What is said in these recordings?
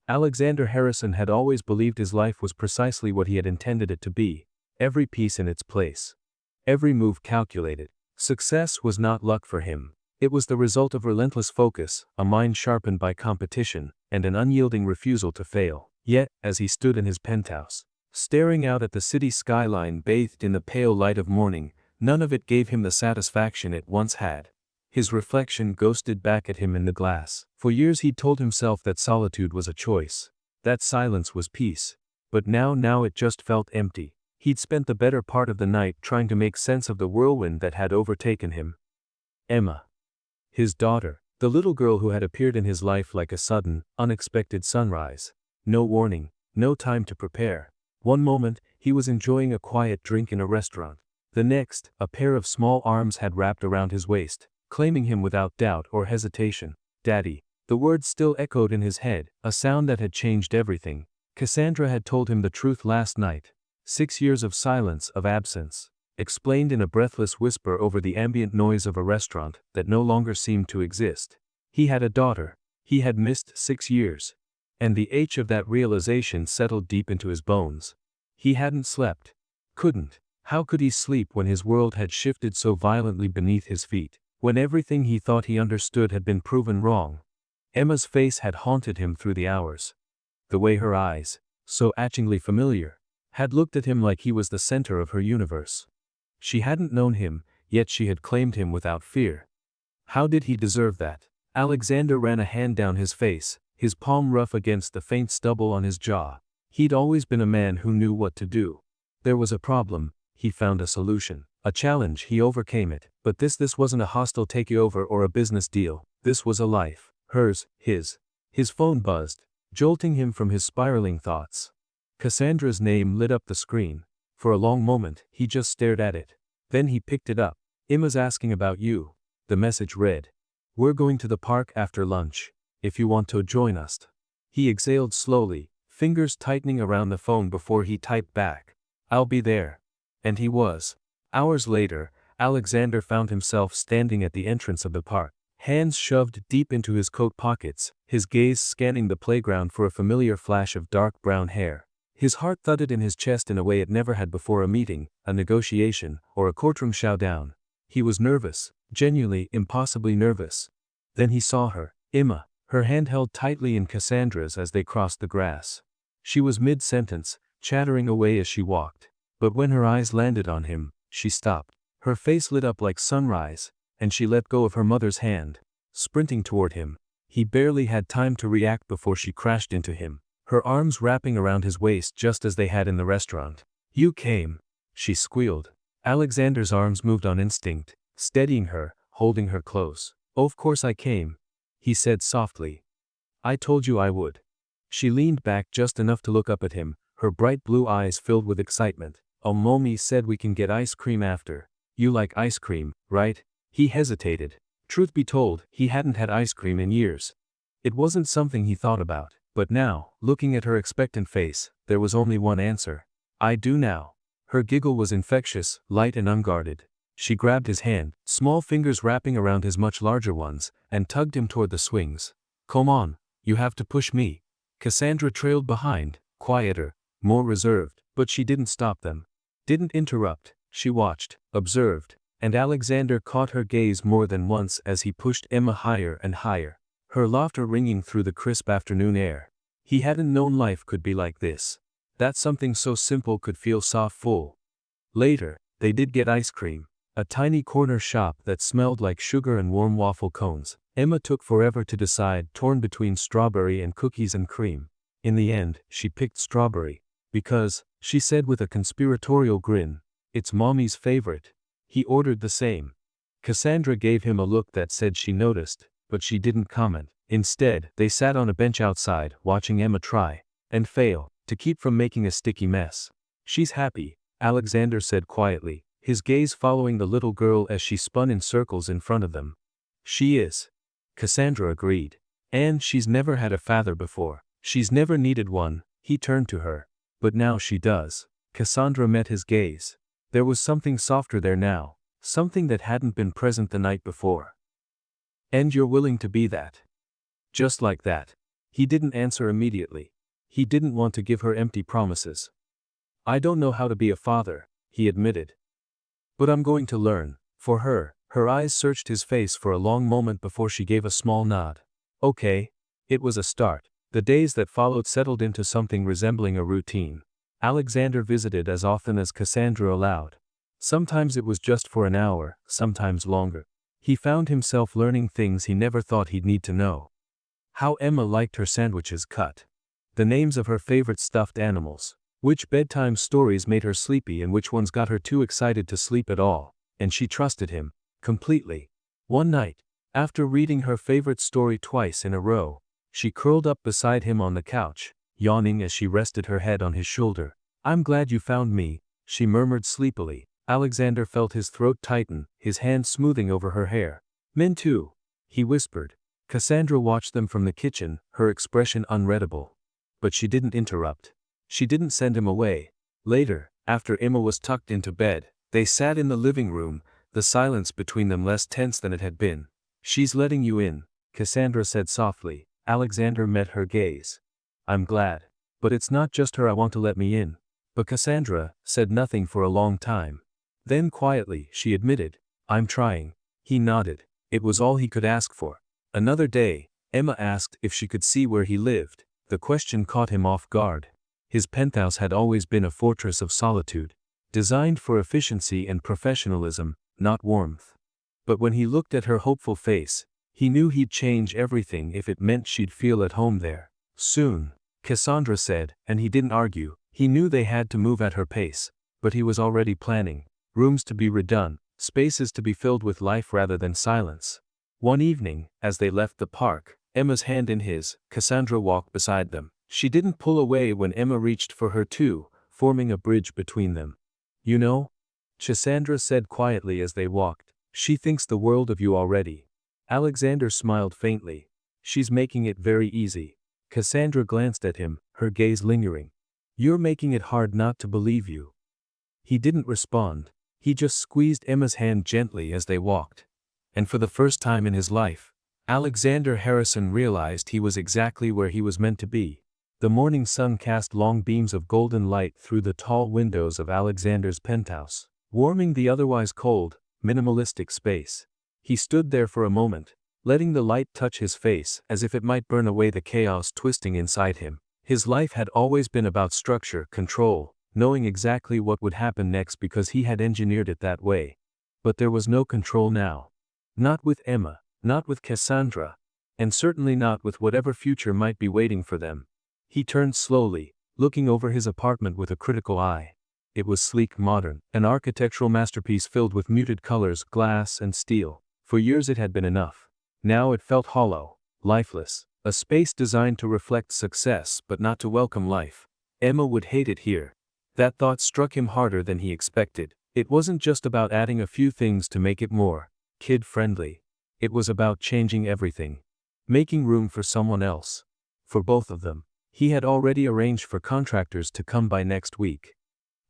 Alexander Harrison had always believed his life was precisely what he had intended it to be, every piece in its place. Every move calculated. Success was not luck for him. It was the result of relentless focus, a mind sharpened by competition, and an unyielding refusal to fail. Yet, as he stood in his penthouse, staring out at the city skyline bathed in the pale light of morning, none of it gave him the satisfaction it once had. His reflection ghosted back at him in the glass. For years he'd told himself that solitude was a choice, that silence was peace. But now it just felt empty. He'd spent the better part of the night trying to make sense of the whirlwind that had overtaken him. Emma. His daughter, the little girl who had appeared in his life like a sudden, unexpected sunrise. No warning, no time to prepare. One moment, he was enjoying a quiet drink in a restaurant. The next, a pair of small arms had wrapped around his waist, claiming him without doubt or hesitation. Daddy. The words still echoed in his head, a sound that had changed everything. Cassandra had told him the truth last night. 6 years of silence, of absence, explained in a breathless whisper over the ambient noise of a restaurant that no longer seemed to exist. He had a daughter. He had missed 6 years. And the ache of that realization settled deep into his bones. He hadn't slept. Couldn't. How could he sleep when his world had shifted so violently beneath his feet? When everything he thought he understood had been proven wrong? Emma's face had haunted him through the hours. The way her eyes, so achingly familiar, had looked at him like he was the center of her universe. She hadn't known him, yet she had claimed him without fear. How did he deserve that? Alexander ran a hand down his face, his palm rough against the faint stubble on his jaw. He'd always been a man who knew what to do. There was a problem, he found a solution. A challenge, he overcame it. But this wasn't a hostile takeover or a business deal. This was a life. Hers, his. His phone buzzed, jolting him from his spiraling thoughts. Cassandra's name lit up the screen. For a long moment, he just stared at it. Then he picked it up. Emma's asking about you. The message read. We're going to the park after lunch. If you want to join us. He exhaled slowly, fingers tightening around the phone before he typed back. I'll be there. And he was. Hours later, Alexander found himself standing at the entrance of the park, hands shoved deep into his coat pockets, his gaze scanning the playground for a familiar flash of dark brown hair. His heart thudded in his chest in a way it never had before. A meeting, a negotiation, or a courtroom showdown. He was nervous, genuinely, impossibly nervous. Then he saw her, Emma, her hand held tightly in Cassandra's as they crossed the grass. She was mid-sentence, chattering away as she walked. But when her eyes landed on him, she stopped. Her face lit up like sunrise, and she let go of her mother's hand, sprinting toward him. He barely had time to react before she crashed into him, her arms wrapping around his waist just as they had in the restaurant. You came, she squealed. Alexander's arms moved on instinct, steadying her, holding her close. Oh, of course I came, he said softly. I told you I would. She leaned back just enough to look up at him, her bright blue eyes filled with excitement. Oh, Mommy said we can get ice cream after. You like ice cream, right? He hesitated. Truth be told, he hadn't had ice cream in years. It wasn't something he thought about. But now, looking at her expectant face, there was only one answer. I do now. Her giggle was infectious, light and unguarded. She grabbed his hand, small fingers wrapping around his much larger ones, and tugged him toward the swings. Come on, you have to push me. Cassandra trailed behind, quieter, more reserved, but she didn't stop them. Didn't interrupt. She watched, observed, and Alexander caught her gaze more than once as he pushed Emma higher and higher, her laughter ringing through the crisp afternoon air. He hadn't known life could be like this. That something so simple could feel so full. Later, they did get ice cream, a tiny corner shop that smelled like sugar and warm waffle cones. Emma took forever to decide, torn between strawberry and cookies and cream. In the end, she picked strawberry. Because, she said with a conspiratorial grin, it's Mommy's favorite. He ordered the same. Cassandra gave him a look that said she noticed, but she didn't comment. Instead, they sat on a bench outside, watching Emma try and fail to keep from making a sticky mess. She's happy, Alexander said quietly, his gaze following the little girl as she spun in circles in front of them. She is. Cassandra agreed. And she's never had a father before. She's never needed one. He turned to her. But now she does. Cassandra met his gaze. There was something softer there now, something that hadn't been present the night before. And you're willing to be that? Just like that? He didn't answer immediately. He didn't want to give her empty promises. "I don't know how to be a father," he admitted. "But I'm going to learn." For her, her eyes searched his face for a long moment before she gave a small nod. Okay. It was a start. The days that followed settled into something resembling a routine. Alexander visited as often as Cassandra allowed. Sometimes it was just for an hour, sometimes longer. He found himself learning things he never thought he'd need to know. How Emma liked her sandwiches cut. The names of her favorite stuffed animals. Which bedtime stories made her sleepy and which ones got her too excited to sleep at all. And she trusted him, completely. One night, after reading her favorite story twice in a row, she curled up beside him on the couch, yawning as she rested her head on his shoulder. "I'm glad you found me," she murmured sleepily. Alexander felt his throat tighten, his hand smoothing over her hair. "Men too," he whispered. Cassandra watched them from the kitchen, her expression unreadable. But she didn't interrupt. She didn't send him away. Later, after Emma was tucked into bed, they sat in the living room, the silence between them less tense than it had been. "She's letting you in," Cassandra said softly. Alexander met her gaze. "I'm glad. But it's not just her I want to let me in." But Cassandra said nothing for a long time. Then quietly, she admitted, "I'm trying." He nodded. It was all he could ask for. Another day, Emma asked if she could see where he lived. The question caught him off guard. His penthouse had always been a fortress of solitude, designed for efficiency and professionalism, not warmth. But when he looked at her hopeful face, he knew he'd change everything if it meant she'd feel at home there. "Soon," Cassandra said, and he didn't argue. He knew they had to move at her pace, but he was already planning. Rooms to be redone, spaces to be filled with life rather than silence. One evening, as they left the park, Emma's hand in his, Cassandra walked beside them. She didn't pull away when Emma reached for her too, forming a bridge between them. "You know," Cassandra said quietly as they walked, "she thinks the world of you already." Alexander smiled faintly. "She's making it very easy." Cassandra glanced at him, her gaze lingering. "You're making it hard not to believe you." He didn't respond. He just squeezed Emma's hand gently as they walked. And for the first time in his life, Alexander Harrison realized he was exactly where he was meant to be. The morning sun cast long beams of golden light through the tall windows of Alexander's penthouse, warming the otherwise cold, minimalistic space. He stood there for a moment, letting the light touch his face as if it might burn away the chaos twisting inside him. His life had always been about structure, control, knowing exactly what would happen next because he had engineered it that way. But there was no control now. Not with Emma, not with Cassandra, and certainly not with whatever future might be waiting for them. He turned slowly, looking over his apartment with a critical eye. It was sleek, modern, an architectural masterpiece filled with muted colors, glass and steel. For years it had been enough. Now it felt hollow, lifeless, a space designed to reflect success but not to welcome life. Emma would hate it here. That thought struck him harder than he expected. It wasn't just about adding a few things to make it more kid-friendly. It was about changing everything. Making room for someone else. For both of them. He had already arranged for contractors to come by next week.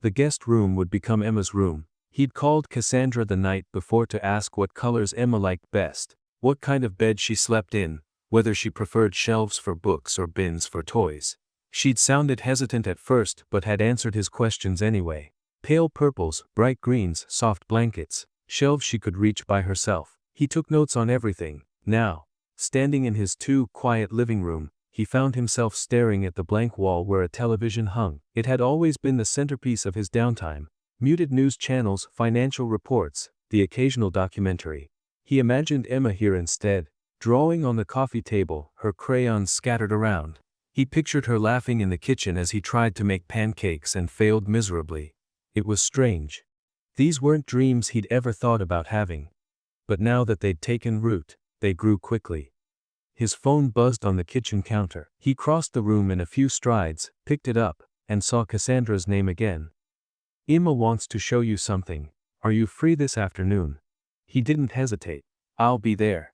The guest room would become Emma's room. He'd called Cassandra the night before to ask what colors Emma liked best, what kind of bed she slept in, whether she preferred shelves for books or bins for toys. She'd sounded hesitant at first but had answered his questions anyway. Pale purples, bright greens, soft blankets, shelves she could reach by herself. He took notes on everything. Now, standing in his too quiet living room, he found himself staring at the blank wall where a television hung. It had always been the centerpiece of his downtime. Muted news channels, financial reports, the occasional documentary. He imagined Emma here instead, drawing on the coffee table, her crayons scattered around. He pictured her laughing in the kitchen as he tried to make pancakes and failed miserably. It was strange. These weren't dreams he'd ever thought about having. But now that they'd taken root, they grew quickly. His phone buzzed on the kitchen counter. He crossed the room in a few strides, picked it up, and saw Cassandra's name again. "Emma wants to show you something. Are you free this afternoon?" He didn't hesitate. "I'll be there."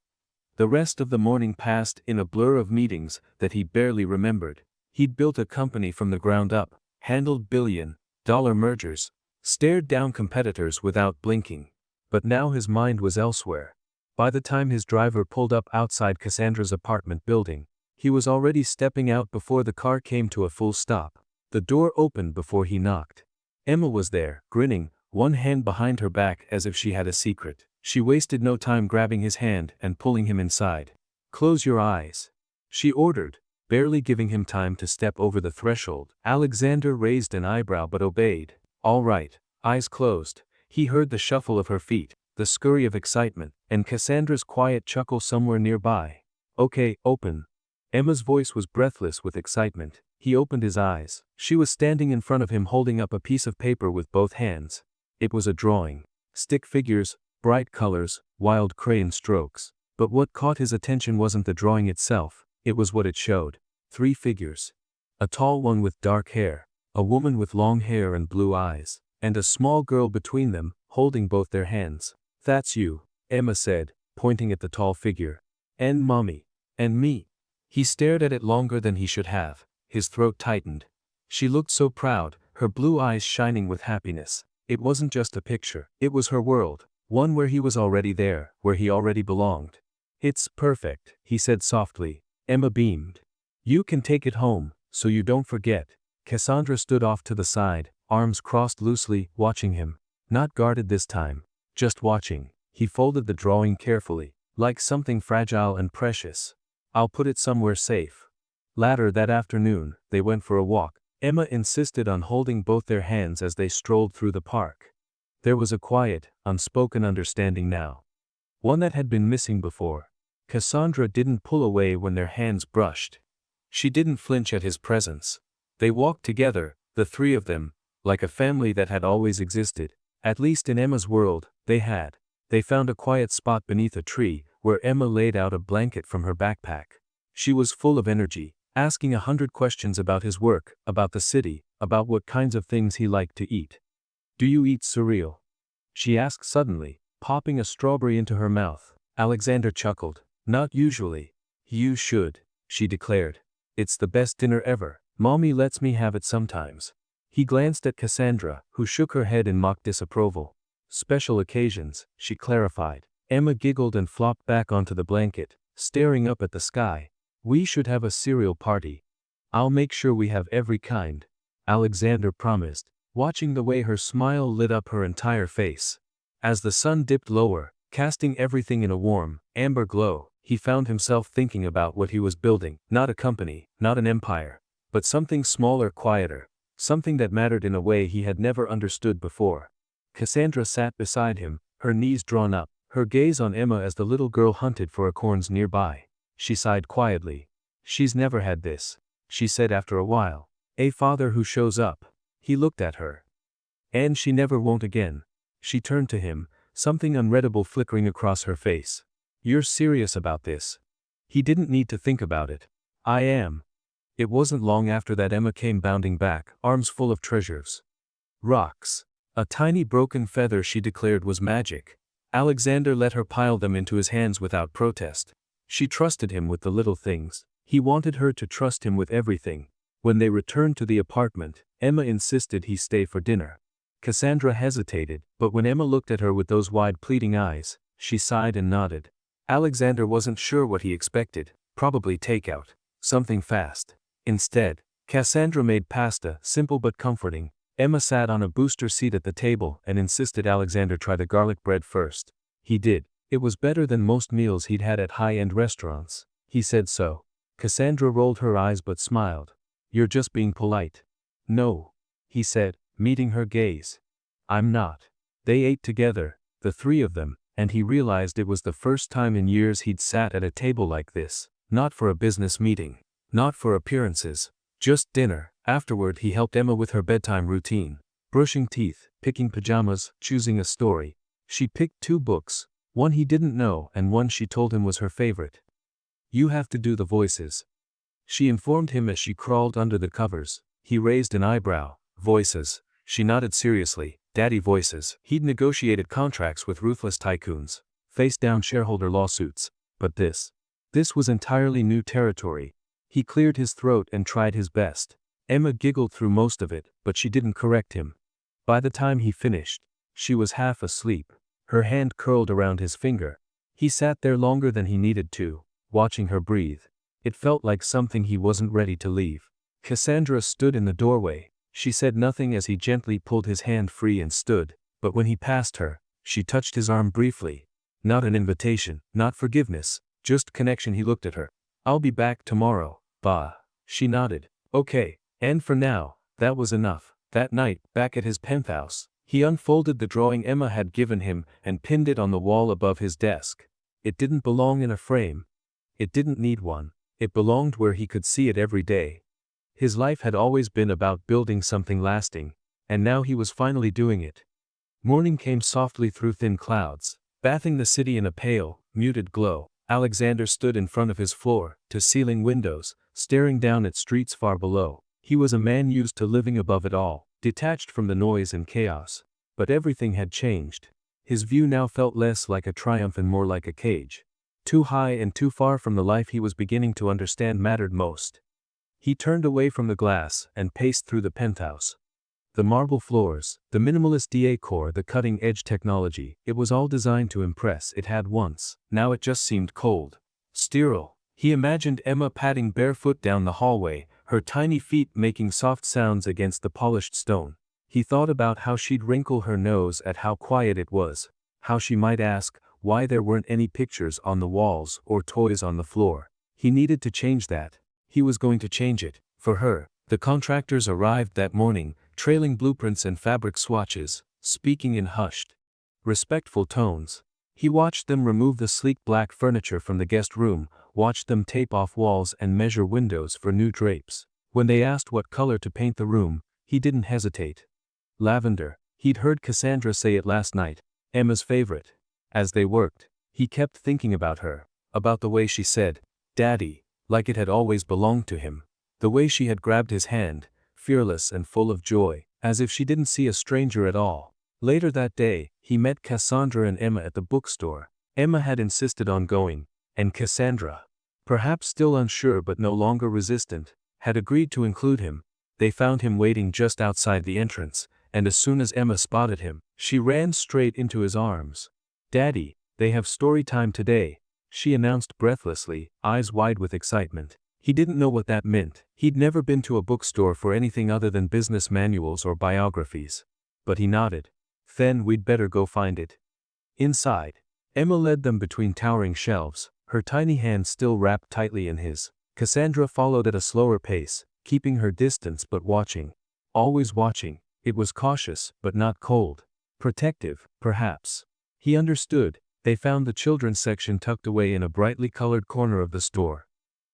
The rest of the morning passed in a blur of meetings that he barely remembered. He'd built a company from the ground up, handled billion-dollar mergers, stared down competitors without blinking. But now his mind was elsewhere. By the time his driver pulled up outside Cassandra's apartment building, He was already stepping out before the car came to a full stop. The door opened before he knocked. Emma was there, grinning, one hand behind her back as if she had a secret. She wasted no time grabbing his hand and pulling him inside. "Close your eyes," she ordered, barely giving him time to step over the threshold. Alexander raised an eyebrow but obeyed. "All right." Eyes closed, he heard the shuffle of her feet, the scurry of excitement, and Cassandra's quiet chuckle somewhere nearby. "Okay, open." Emma's voice was breathless with excitement. He opened his eyes. She was standing in front of him holding up a piece of paper with both hands. It was a drawing. Stick figures, bright colors, wild crayon strokes. But what caught his attention wasn't the drawing itself, it was what it showed. 3 figures. A tall one with dark hair, a woman with long hair and blue eyes, and a small girl between them, holding both their hands. "That's you," Emma said, pointing at the tall figure. "And Mommy. And me." He stared at it longer than he should have. His throat tightened. She looked so proud, her blue eyes shining with happiness. It wasn't just a picture, it was her world, one where he was already there, where he already belonged. "It's perfect," he said softly. Emma beamed. "You can take it home, so you don't forget." Cassandra stood off to the side, arms crossed loosely, watching him. Not guarded this time, just watching. He folded the drawing carefully, like something fragile and precious. "I'll put it somewhere safe." Later that afternoon, they went for a walk. Emma insisted on holding both their hands as they strolled through the park. There was a quiet, unspoken understanding now. One that had been missing before. Cassandra didn't pull away when their hands brushed. She didn't flinch at his presence. They walked together, the 3 of them, like a family that had always existed. At least in Emma's world, they had. They found a quiet spot beneath a tree, where Emma laid out a blanket from her backpack. She was full of energy, asking 100 questions about his work, about the city, about what kinds of things he liked to eat. "Do you eat cereal?" she asked suddenly, popping a strawberry into her mouth. Alexander chuckled. "Not usually." "You should," she declared. "It's the best dinner ever. Mommy lets me have it sometimes." He glanced at Cassandra, who shook her head in mock disapproval. "Special occasions," she clarified. Emma giggled and flopped back onto the blanket, staring up at the sky. "We should have a cereal party. I'll make sure we have every kind," Alexander promised, watching the way her smile lit up her entire face. As the sun dipped lower, casting everything in a warm, amber glow, he found himself thinking about what he was building. Not a company, not an empire, but something smaller, quieter, something that mattered in a way he had never understood before. Cassandra sat beside him, her knees drawn up, her gaze on Emma as the little girl hunted for acorns nearby. She sighed quietly. "She's never had this," she said after a while. "A father who shows up." He looked at her. "And she never won't again." She turned to him, something unreadable flickering across her face. "You're serious about this?" He didn't need to think about it. "I am." It wasn't long after that Emma came bounding back, arms full of treasures. Rocks. A tiny broken feather she declared was magic. Alexander let her pile them into his hands without protest. She trusted him with the little things. He wanted her to trust him with everything. When they returned to the apartment, Emma insisted he stay for dinner. Cassandra hesitated, but when Emma looked at her with those wide pleading eyes, she sighed and nodded. Alexander wasn't sure what he expected, probably takeout, something fast. Instead, Cassandra made pasta, simple but comforting. Emma sat on a booster seat at the table and insisted Alexander try the garlic bread first. He did. It was better than most meals he'd had at high-end restaurants. He said so. Cassandra rolled her eyes but smiled. "You're just being polite." "No," he said, meeting her gaze. "I'm not." They ate together, the 3 of them, and he realized it was the first time in years he'd sat at a table like this. Not for a business meeting. Not for appearances. Just dinner. Afterward he helped Emma with her bedtime routine. Brushing teeth, picking pajamas, choosing a story. She picked 2 books, one he didn't know and one she told him was her favorite. "You have to do the voices," she informed him as she crawled under the covers. He raised an eyebrow. "Voices?" She nodded seriously. "Daddy voices." He'd negotiated contracts with ruthless tycoons, faced down shareholder lawsuits. But this was entirely new territory. He cleared his throat and tried his best. Emma giggled through most of it, but she didn't correct him. By the time he finished, she was half asleep. Her hand curled around his finger. He sat there longer than he needed to, watching her breathe. It felt like something he wasn't ready to leave. Cassandra stood in the doorway. She said nothing as he gently pulled his hand free and stood, but when he passed her, she touched his arm briefly. Not an invitation, not forgiveness, just connection. He looked at her. "I'll be back tomorrow, Ba." She nodded. "Okay." And for now, that was enough. That night, back at his penthouse, he unfolded the drawing Emma had given him and pinned it on the wall above his desk. It didn't belong in a frame. It didn't need one. It belonged where he could see it every day. His life had always been about building something lasting, and now he was finally doing it. Morning came softly through thin clouds, bathing the city in a pale, muted glow. Alexander stood in front of his floor-to-ceiling windows, staring down at streets far below. He was a man used to living above it all, detached from the noise and chaos. But everything had changed. His view now felt less like a triumph and more like a cage. Too high and too far from the life he was beginning to understand mattered most. He turned away from the glass and paced through the penthouse. The marble floors, the minimalist decor, the cutting-edge technology, it was all designed to impress. It had once. Now it just seemed cold. Sterile. He imagined Emma padding barefoot down the hallway, her tiny feet making soft sounds against the polished stone. He thought about how she'd wrinkle her nose at how quiet it was, how she might ask why there weren't any pictures on the walls or toys on the floor. He needed to change that. He was going to change it, for her. The contractors arrived that morning, trailing blueprints and fabric swatches, speaking in hushed, respectful tones. He watched them remove the sleek black furniture from the guest room, watched them tape off walls and measure windows for new drapes. When they asked what color to paint the room, he didn't hesitate. Lavender. He'd heard Cassandra say it last night, Emma's favorite. As they worked, he kept thinking about her, about the way she said, "Daddy," like it had always belonged to him. The way she had grabbed his hand, fearless and full of joy, as if she didn't see a stranger at all. Later that day, he met Cassandra and Emma at the bookstore. Emma had insisted on going, and Cassandra, perhaps still unsure but no longer resistant, had agreed to include him. They found him waiting just outside the entrance, and as soon as Emma spotted him, she ran straight into his arms. "Daddy, they have story time today," she announced breathlessly, eyes wide with excitement. He didn't know what that meant. He'd never been to a bookstore for anything other than business manuals or biographies. But he nodded. "Then we'd better go find it." Inside, Emma led them between towering shelves, her tiny hand still wrapped tightly in his. Cassandra followed at a slower pace, keeping her distance but watching. Always watching. It was cautious, but not cold. Protective, perhaps. He understood. They found the children's section tucked away in a brightly colored corner of the store.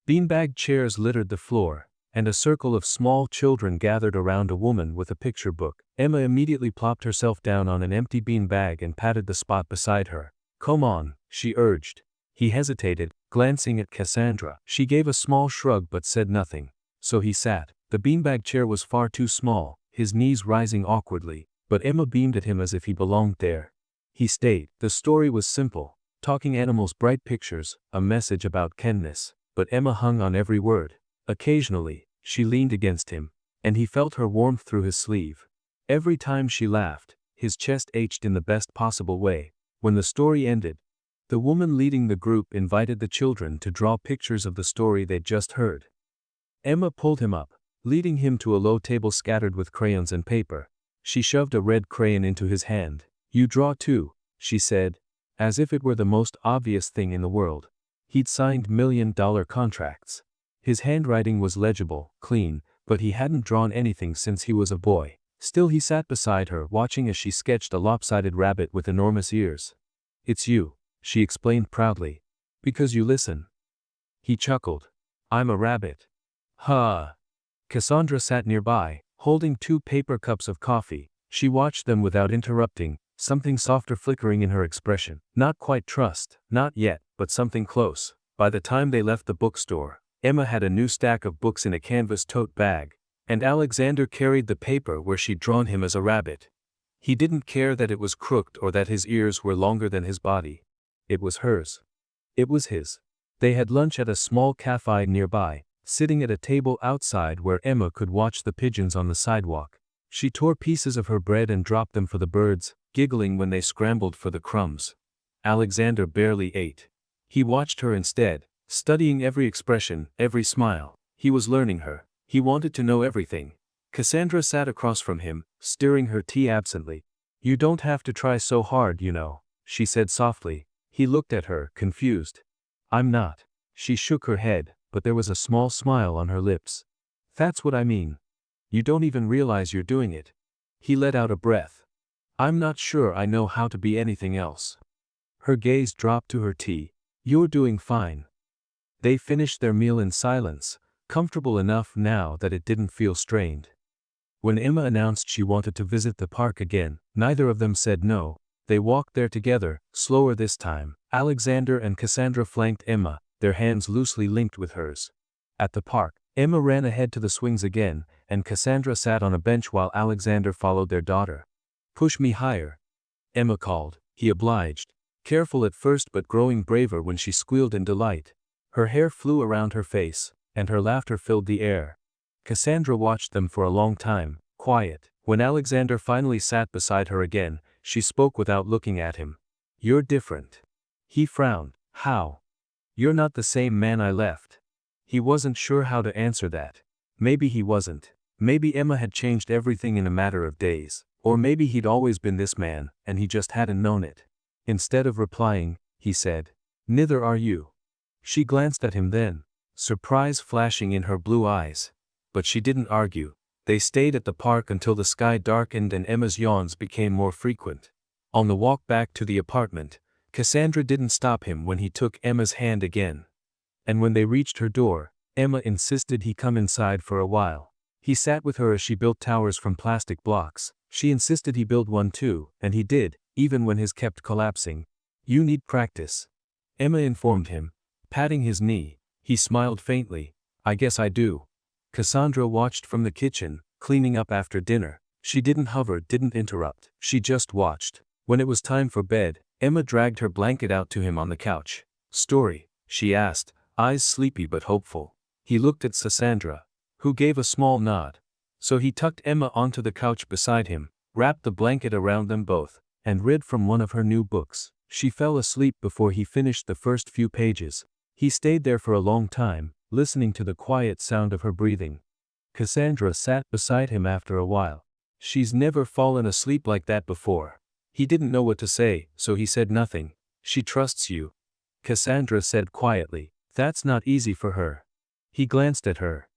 Beanbag chairs littered the floor, and a circle of small children gathered around a woman with a picture book. Emma immediately plopped herself down on an empty beanbag and patted the spot beside her. "Come on," she urged. He hesitated, glancing at Cassandra. She gave a small shrug but said nothing. So he sat. The beanbag chair was far too small, his knees rising awkwardly, but Emma beamed at him as if he belonged there. He stayed. The story was simple. Talking animals, bright pictures, a message about kindness. But Emma hung on every word. Occasionally, she leaned against him, and he felt her warmth through his sleeve. Every time she laughed, his chest ached in the best possible way. When the story ended, the woman leading the group invited the children to draw pictures of the story they'd just heard. Emma pulled him up, leading him to a low table scattered with crayons and paper. She shoved a red crayon into his hand. "You draw too," she said, as if it were the most obvious thing in the world. He'd signed $1 million contracts. His handwriting was legible, clean, but he hadn't drawn anything since he was a boy. Still he sat beside her, watching as she sketched a lopsided rabbit with enormous ears. "It's you," she explained proudly. "Because you listen." He chuckled. "I'm a rabbit." "Ha!" Cassandra sat nearby, holding 2 paper cups of coffee. She watched them without interrupting, something softer flickering in her expression. Not quite trust, not yet, but something close. By the time they left the bookstore, Emma had a new stack of books in a canvas tote bag, and Alexander carried the paper where she'd drawn him as a rabbit. He didn't care that it was crooked or that his ears were longer than his body. It was hers. It was his. They had lunch at a small cafe nearby, sitting at a table outside where Emma could watch the pigeons on the sidewalk. She tore pieces of her bread and dropped them for the birds, giggling when they scrambled for the crumbs. Alexander barely ate. He watched her instead, Studying every expression, every smile. He was learning her. He wanted to know everything. Cassandra sat across from him, stirring her tea absently. "You don't have to try so hard, you know," she said softly. He looked at her, confused. "I'm not." She shook her head, but there was a small smile on her lips. "That's what I mean. You don't even realize you're doing it." He let out a breath. "I'm not sure I know how to be anything else." Her gaze dropped to her tea. "You're doing fine." They finished their meal in silence, comfortable enough now that it didn't feel strained. When Emma announced she wanted to visit the park again, neither of them said no. They walked there together, slower this time. Alexander and Cassandra flanked Emma, their hands loosely linked with hers. At the park, Emma ran ahead to the swings again, and Cassandra sat on a bench while Alexander followed their daughter. "Push me higher," Emma called. He obliged, careful at first but growing braver when she squealed in delight. Her hair flew around her face, and her laughter filled the air. Cassandra watched them for a long time, quiet. When Alexander finally sat beside her again, she spoke without looking at him. "You're different." He frowned. "How?" "You're not the same man I left." He wasn't sure how to answer that. Maybe he wasn't. Maybe Emma had changed everything in a matter of days. Or maybe he'd always been this man, and he just hadn't known it. Instead of replying, he said, "Neither are you." She glanced at him then, surprise flashing in her blue eyes. But she didn't argue. They stayed at the park until the sky darkened and Emma's yawns became more frequent. On the walk back to the apartment, Cassandra didn't stop him when he took Emma's hand again. And when they reached her door, Emma insisted he come inside for a while. He sat with her as she built towers from plastic blocks. She insisted he build one too, and he did, even when his kept collapsing. "You need practice," Emma informed him, patting his knee. He smiled faintly. "I guess I do." Cassandra watched from the kitchen, cleaning up after dinner. She didn't hover, didn't interrupt. She just watched. When it was time for bed, Emma dragged her blanket out to him on the couch. "Story?" she asked, eyes sleepy but hopeful. He looked at Cassandra, who gave a small nod. So he tucked Emma onto the couch beside him, wrapped the blanket around them both, and read from one of her new books. She fell asleep before he finished the first few pages. He stayed there for a long time, listening to the quiet sound of her breathing. Cassandra sat beside him after a while. "She's never fallen asleep like that before." He didn't know what to say, so he said nothing. "She trusts you," Cassandra said quietly. "That's not easy for her." He glanced at her.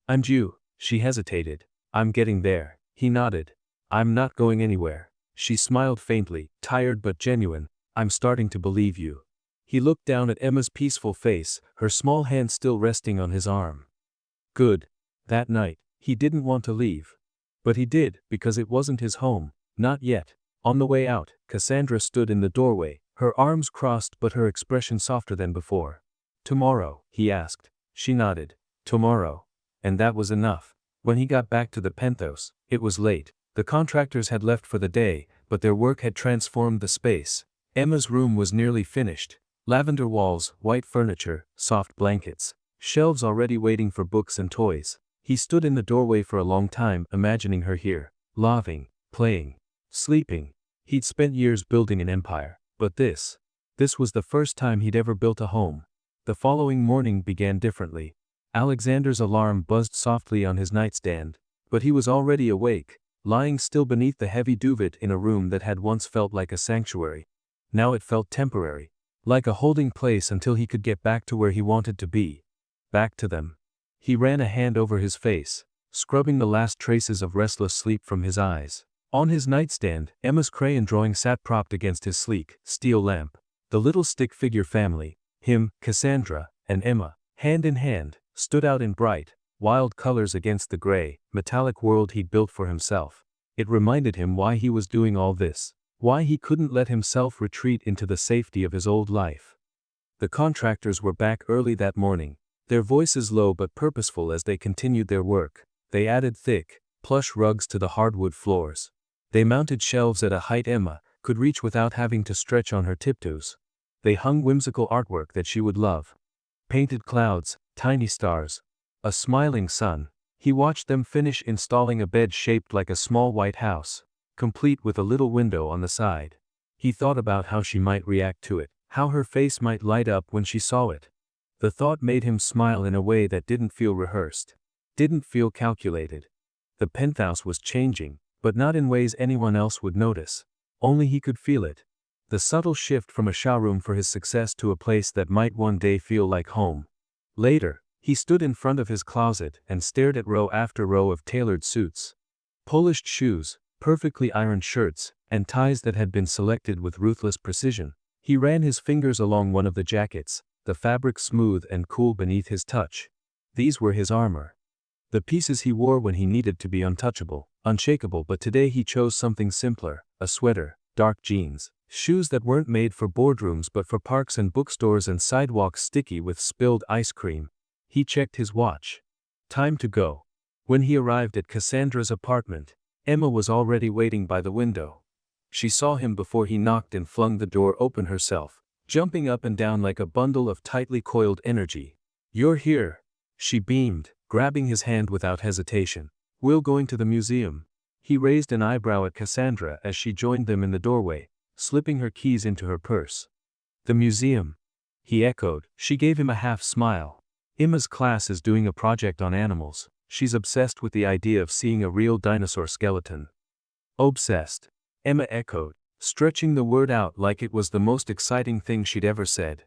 "And you?" She hesitated. "I'm getting there." He nodded. "I'm not going anywhere." She smiled faintly, tired but genuine. "I'm starting to believe you." He looked down at Emma's peaceful face, her small hand still resting on his arm. Good. That night, he didn't want to leave. But he did, because it wasn't his home. Not yet. On the way out, Cassandra stood in the doorway, her arms crossed but her expression softer than before. "Tomorrow?" he asked. She nodded. "Tomorrow." And that was enough. When he got back to the penthouse, it was late. The contractors had left for the day, but their work had transformed the space. Emma's room was nearly finished. Lavender walls, white furniture, soft blankets. Shelves already waiting for books and toys. He stood in the doorway for a long time, imagining her here, laughing, playing, sleeping. He'd spent years building an empire, but this was the first time he'd ever built a home. The following morning began differently. Alexander's alarm buzzed softly on his nightstand, but he was already awake, lying still beneath the heavy duvet in a room that had once felt like a sanctuary. Now it felt temporary, like a holding place until he could get back to where he wanted to be. Back to them. He ran a hand over his face, scrubbing the last traces of restless sleep from his eyes. On his nightstand, Emma's crayon drawing sat propped against his sleek, steel lamp. The little stick figure family, him, Cassandra, and Emma, hand in hand, stood out in bright, wild colors against the gray, metallic world he'd built for himself. It reminded him why he was doing all this, why he couldn't let himself retreat into the safety of his old life. The contractors were back early that morning, their voices low but purposeful as they continued their work. They added thick, plush rugs to the hardwood floors. They mounted shelves at a height Emma could reach without having to stretch on her tiptoes. They hung whimsical artwork that she would love. Painted clouds, tiny stars, a smiling sun. He watched them finish installing a bed shaped like a small white house, complete with a little window on the side. He thought about how she might react to it, how her face might light up when she saw it. The thought made him smile in a way that didn't feel rehearsed. Didn't feel calculated. The penthouse was changing, but not in ways anyone else would notice. Only he could feel it. The subtle shift from a showroom for his success to a place that might one day feel like home. Later, he stood in front of his closet and stared at row after row of tailored suits. Polished shoes, perfectly ironed shirts, and ties that had been selected with ruthless precision. He ran his fingers along one of the jackets, the fabric smooth and cool beneath his touch. These were his armor. The pieces he wore when he needed to be untouchable, unshakable, but today he chose something simpler, a sweater, dark jeans, shoes that weren't made for boardrooms but for parks and bookstores and sidewalks sticky with spilled ice cream. He checked his watch. Time to go. When he arrived at Cassandra's apartment, Emma was already waiting by the window. She saw him before he knocked and flung the door open herself, jumping up and down like a bundle of tightly coiled energy. "You're here," she beamed, grabbing his hand without hesitation. "We're going to the museum." He raised an eyebrow at Cassandra as she joined them in the doorway, slipping her keys into her purse. "The museum?" he echoed. She gave him a half smile. "Emma's class is doing a project on animals. She's obsessed with the idea of seeing a real dinosaur skeleton." "Obsessed," Emma echoed, stretching the word out like it was the most exciting thing she'd ever said.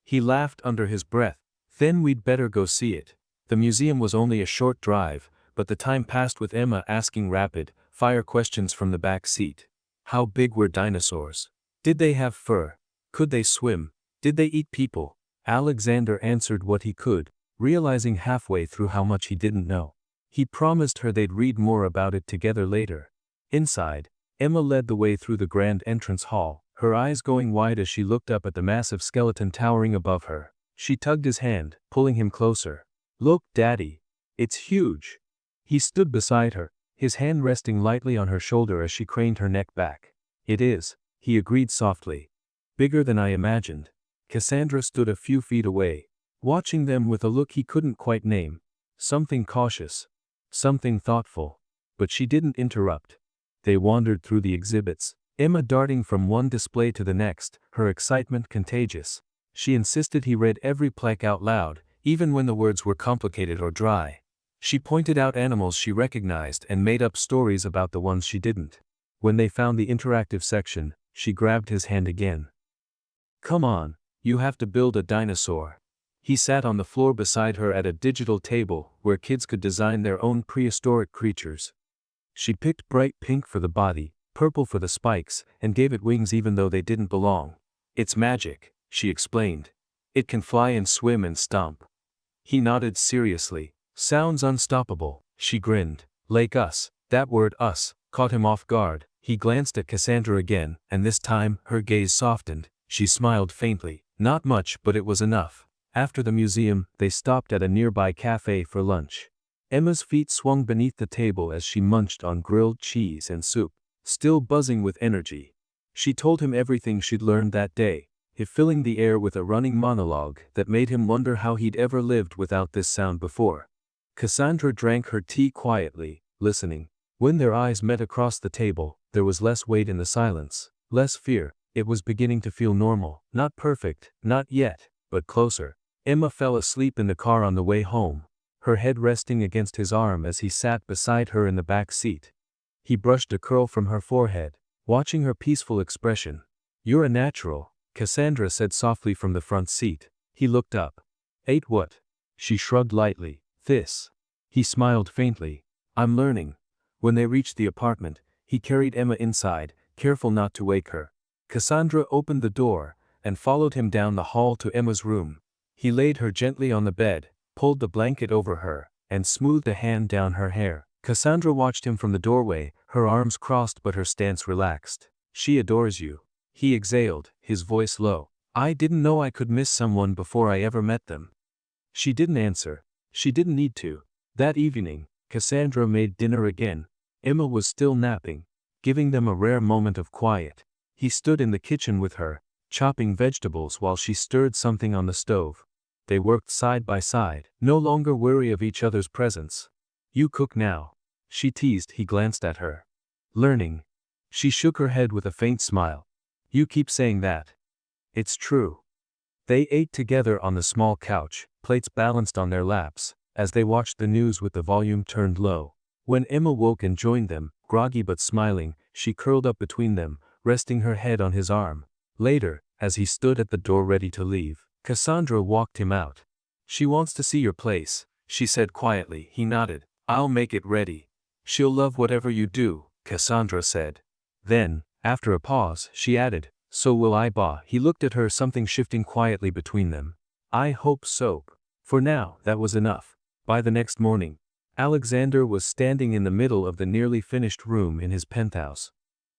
He laughed under his breath. "Then we'd better go see it." The museum was only a short drive, but the time passed with Emma asking rapid-fire questions from the back seat. How big were dinosaurs? Did they have fur? Could they swim? Did they eat people? Alexander answered what he could, realizing halfway through how much he didn't know. He promised her they'd read more about it together later. Inside, Emma led the way through the grand entrance hall, her eyes going wide as she looked up at the massive skeleton towering above her. She tugged his hand, pulling him closer. "Look, Daddy. It's huge." He stood beside her, his hand resting lightly on her shoulder as she craned her neck back. "It is," he agreed softly. "Bigger than I imagined." Cassandra stood a few feet away, watching them with a look he couldn't quite name. Something cautious. Something thoughtful. But she didn't interrupt. They wandered through the exhibits, Emma darting from one display to the next, her excitement contagious. She insisted he read every plaque out loud, even when the words were complicated or dry. She pointed out animals she recognized and made up stories about the ones she didn't. When they found the interactive section, she grabbed his hand again. "Come on, you have to build a dinosaur." He sat on the floor beside her at a digital table where kids could design their own prehistoric creatures. She picked bright pink for the body, purple for the spikes, and gave it wings even though they didn't belong. "It's magic," she explained. "It can fly and swim and stomp." He nodded seriously. "Sounds unstoppable," she grinned. "Like us." That word us caught him off guard. He glanced at Cassandra again, and this time, her gaze softened. She smiled faintly. Not much, but it was enough. After the museum, they stopped at a nearby cafe for lunch. Emma's feet swung beneath the table as she munched on grilled cheese and soup, still buzzing with energy. She told him everything she'd learned that day, filling the air with a running monologue that made him wonder how he'd ever lived without this sound before. Cassandra drank her tea quietly, listening. When their eyes met across the table, there was less weight in the silence, less fear. It was beginning to feel normal, not perfect, not yet, but closer. Emma fell asleep in the car on the way home, her head resting against his arm as he sat beside her in the back seat. He brushed a curl from her forehead, watching her peaceful expression. "You're a natural," Cassandra said softly from the front seat. He looked up. "Ate what?" She shrugged lightly. "This." He smiled faintly. "I'm learning." When they reached the apartment, he carried Emma inside, careful not to wake her. Cassandra opened the door and followed him down the hall to Emma's room. He laid her gently on the bed, pulled the blanket over her, and smoothed a hand down her hair. Cassandra watched him from the doorway, her arms crossed but her stance relaxed. "She adores you," he exhaled, his voice low. "I didn't know I could miss someone before I ever met them." She didn't answer. She didn't need to. That evening, Cassandra made dinner again. Emma was still napping, giving them a rare moment of quiet. He stood in the kitchen with her, chopping vegetables while she stirred something on the stove. They worked side by side, no longer worried of each other's presence. "You cook now," she teased. He glanced at her. "Learning." She shook her head with a faint smile. "You keep saying that." "It's true." They ate together on the small couch, plates balanced on their laps, as they watched the news with the volume turned low. When Emma woke and joined them, groggy but smiling, she curled up between them, resting her head on his arm. Later, as he stood at the door ready to leave, Cassandra walked him out. "She wants to see your place," she said quietly. He nodded. "I'll make it ready." "She'll love whatever you do," Cassandra said. Then, after a pause, she added, "So will I, Ba." He looked at her, something shifting quietly between them. "I hope so." For now, that was enough. By the next morning, Alexander was standing in the middle of the nearly finished room in his penthouse,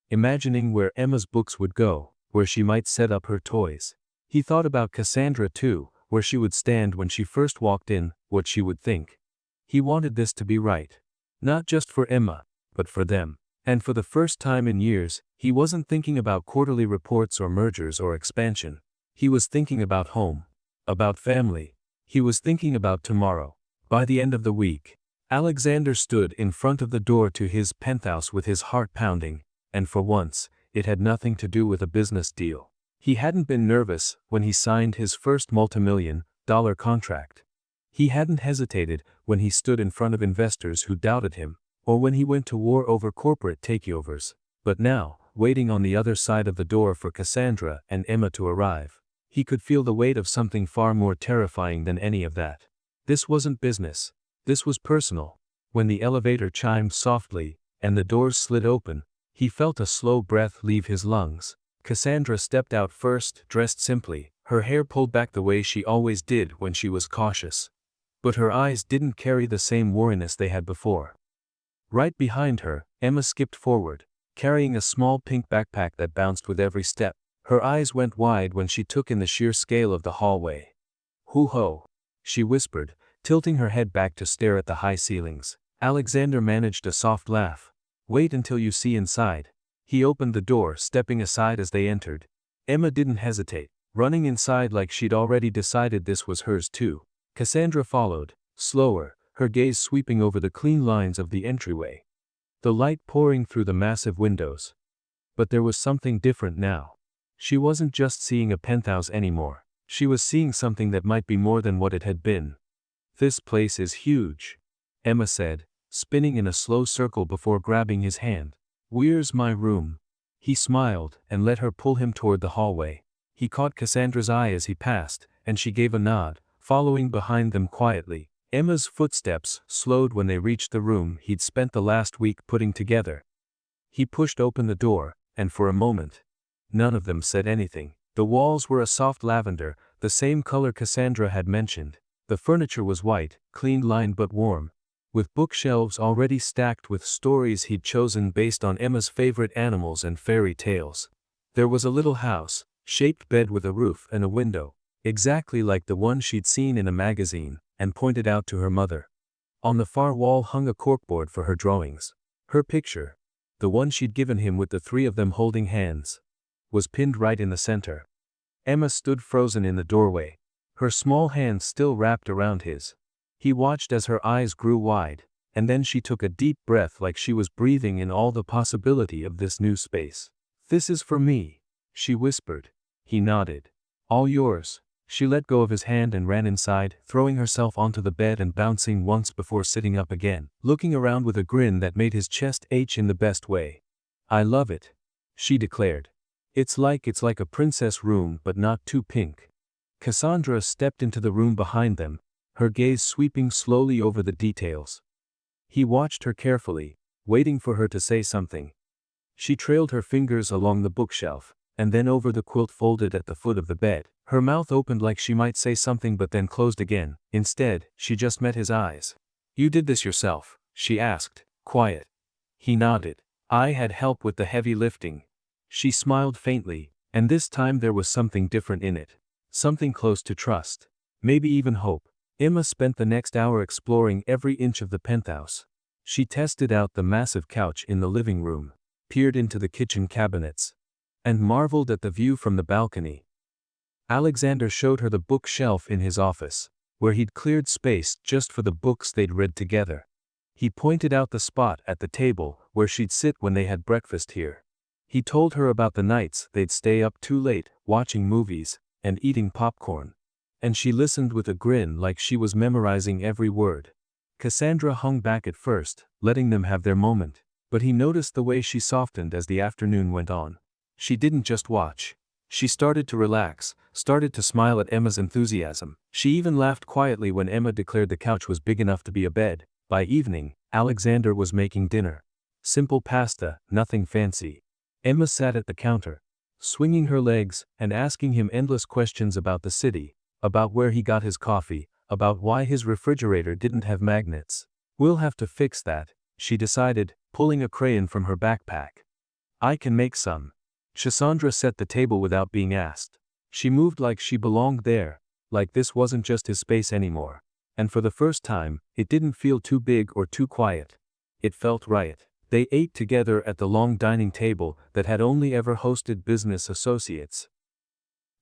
imagining where Emma's books would go, where she might set up her toys. He thought about Cassandra too, where she would stand when she first walked in, what she would think. He wanted this to be right. Not just for Emma, but for them. And for the first time in years, he wasn't thinking about quarterly reports or mergers or expansion. He was thinking about home. About family. He was thinking about tomorrow. By the end of the week, Alexander stood in front of the door to his penthouse with his heart pounding, and for once, it had nothing to do with a business deal. He hadn't been nervous when he signed his first multi-million-dollar contract. He hadn't hesitated when he stood in front of investors who doubted him, or when he went to war over corporate takeovers. But now, waiting on the other side of the door for Cassandra and Emma to arrive, he could feel the weight of something far more terrifying than any of that. This wasn't business. This was personal. When the elevator chimed softly, and the doors slid open, he felt a slow breath leave his lungs. Cassandra stepped out first, dressed simply, her hair pulled back the way she always did when she was cautious. But her eyes didn't carry the same wariness they had before. Right behind her, Emma skipped forward, carrying a small pink backpack that bounced with every step. Her eyes went wide when she took in the sheer scale of the hallway. "Hoo-ho," she whispered, tilting her head back to stare at the high ceilings. Alexander managed a soft laugh. "Wait until you see inside." He opened the door, stepping aside as they entered. Emma didn't hesitate, running inside like she'd already decided this was hers too. Cassandra followed, slower, her gaze sweeping over the clean lines of the entryway, the light pouring through the massive windows. But there was something different now. She wasn't just seeing a penthouse anymore. She was seeing something that might be more than what it had been. "This place is huge," Emma said, spinning in a slow circle before grabbing his hand. "Where's my room?" He smiled and let her pull him toward the hallway. He caught Cassandra's eye as he passed, and she gave a nod, following behind them quietly. Emma's footsteps slowed when they reached the room he'd spent the last week putting together. He pushed open the door, and for a moment, none of them said anything. The walls were a soft lavender, the same color Cassandra had mentioned. The furniture was white, clean-lined but warm, with bookshelves already stacked with stories he'd chosen based on Emma's favorite animals and fairy tales. There was a little house-shaped bed with a roof and a window, exactly like the one she'd seen in a magazine and pointed out to her mother. On the far wall hung a corkboard for her drawings. Her picture, the one she'd given him with the three of them holding hands, was pinned right in the center. Emma stood frozen in the doorway, her small hands still wrapped around his. He watched as her eyes grew wide, and then she took a deep breath like she was breathing in all the possibility of this new space. "This is for me," she whispered. He nodded. "All yours." She let go of his hand and ran inside, throwing herself onto the bed and bouncing once before sitting up again, looking around with a grin that made his chest ache in the best way. "I love it," she declared. It's like a princess room but not too pink." Cassandra stepped into the room behind them, her gaze sweeping slowly over the details. He watched her carefully, waiting for her to say something. She trailed her fingers along the bookshelf, and then over the quilt folded at the foot of the bed. Her mouth opened like she might say something but then closed again. Instead, she just met his eyes. "You did this yourself?" she asked, quiet. He nodded. "I had help with the heavy lifting." She smiled faintly, and this time there was something different in it. Something close to trust. Maybe even hope. Emma spent the next hour exploring every inch of the penthouse. She tested out the massive couch in the living room, peered into the kitchen cabinets, and marveled at the view from the balcony. Alexander showed her the bookshelf in his office, where he'd cleared space just for the books they'd read together. He pointed out the spot at the table where she'd sit when they had breakfast here. He told her about the nights they'd stay up too late, watching movies, and eating popcorn. And she listened with a grin like she was memorizing every word. Cassandra hung back at first, letting them have their moment, but he noticed the way she softened as the afternoon went on. She didn't just watch. She started to relax, started to smile at Emma's enthusiasm. She even laughed quietly when Emma declared the couch was big enough to be a bed. By evening, Alexander was making dinner. Simple pasta, nothing fancy. Emma sat at the counter, swinging her legs and asking him endless questions about the city, about where he got his coffee, about why his refrigerator didn't have magnets. "We'll have to fix that," she decided, pulling a crayon from her backpack. "I can make some." Cassandra set the table without being asked. She moved like she belonged there, like this wasn't just his space anymore. And for the first time, it didn't feel too big or too quiet. It felt right. They ate together at the long dining table that had only ever hosted business associates.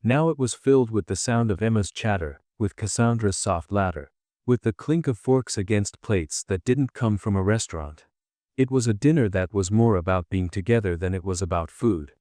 Now it was filled with the sound of Emma's chatter, with Cassandra's soft laughter, with the clink of forks against plates that didn't come from a restaurant. It was a dinner that was more about being together than it was about food.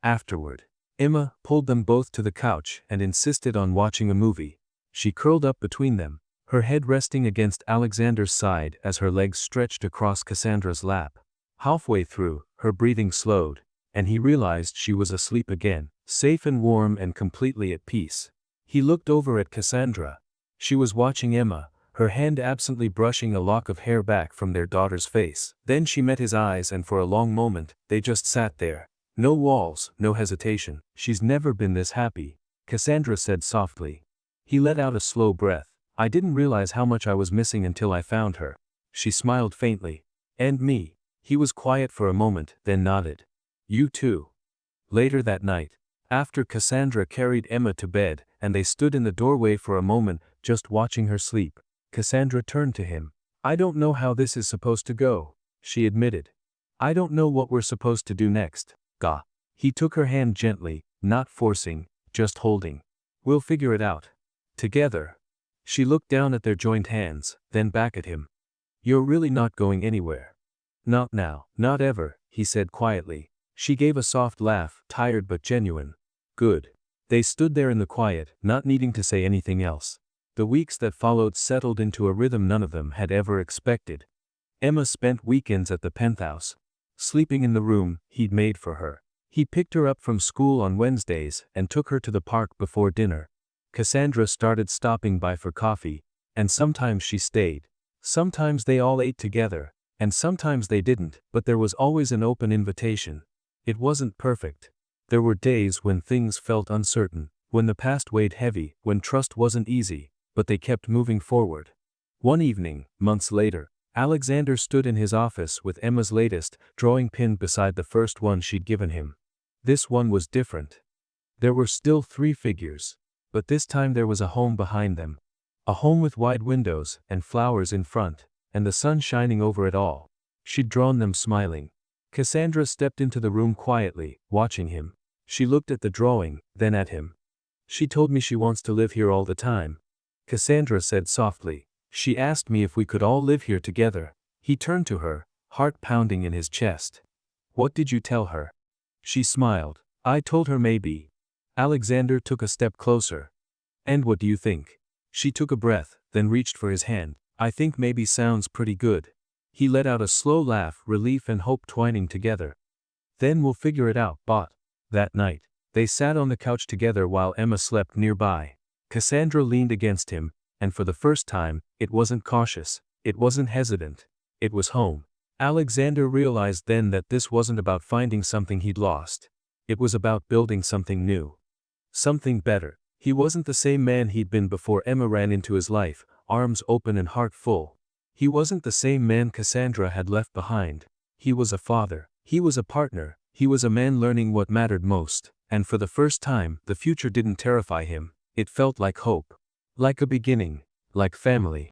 Afterward, Emma pulled them both to the couch and insisted on watching a movie. She curled up between them, her head resting against Alexander's side as her legs stretched across Cassandra's lap. Halfway through, her breathing slowed, and he realized she was asleep again, safe and warm and completely at peace. He looked over at Cassandra. She was watching Emma, her hand absently brushing a lock of hair back from their daughter's face. Then she met his eyes, and for a long moment, they just sat there. No walls, no hesitation. "She's never been this happy," Cassandra said softly. He let out a slow breath. "I didn't realize how much I was missing until I found her." She smiled faintly. "And me." He was quiet for a moment, then nodded. "You too." Later that night, after Cassandra carried Emma to bed, and they stood in the doorway for a moment, just watching her sleep, Cassandra turned to him. "I don't know how this is supposed to go," she admitted. "I don't know what we're supposed to do next." "Gah." He took her hand gently, not forcing, just holding. "We'll figure it out. Together." She looked down at their joined hands, then back at him. "You're really not going anywhere." "Not now, not ever," he said quietly. She gave a soft laugh, tired but genuine. "Good." They stood there in the quiet, not needing to say anything else. The weeks that followed settled into a rhythm none of them had ever expected. Emma spent weekends at the penthouse, sleeping in the room he'd made for her. He picked her up from school on Wednesdays and took her to the park before dinner. Cassandra started stopping by for coffee, and sometimes she stayed. Sometimes they all ate together, and sometimes they didn't, but there was always an open invitation. It wasn't perfect. There were days when things felt uncertain, when the past weighed heavy, when trust wasn't easy, but they kept moving forward. One evening, months later, Alexander stood in his office with Emma's latest drawing pinned beside the first one she'd given him. This one was different. There were still 3 figures, but this time there was a home behind them. A home with wide windows and flowers in front, and the sun shining over it all. She'd drawn them smiling. Cassandra stepped into the room quietly, watching him. She looked at the drawing, then at him. "She told me she wants to live here all the time," Cassandra said softly. "She asked me if we could all live here together." He turned to her, heart pounding in his chest. "What did you tell her?" She smiled. "I told her maybe." Alexander took a step closer. "And what do you think?" She took a breath, then reached for his hand. "I think maybe sounds pretty good." He let out a slow laugh, relief and hope twining together. "Then we'll figure it out, bot." That night, they sat on the couch together while Emma slept nearby. Cassandra leaned against him, and for the first time, it wasn't cautious, it wasn't hesitant. It was home. Alexander realized then that this wasn't about finding something he'd lost. It was about building something new. Something better. He wasn't the same man he'd been before Emma ran into his life, arms open and heart full. He wasn't the same man Cassandra had left behind. He was a father. He was a partner. He was a man learning what mattered most. And for the first time, the future didn't terrify him. It felt like hope. Like a beginning. Like family.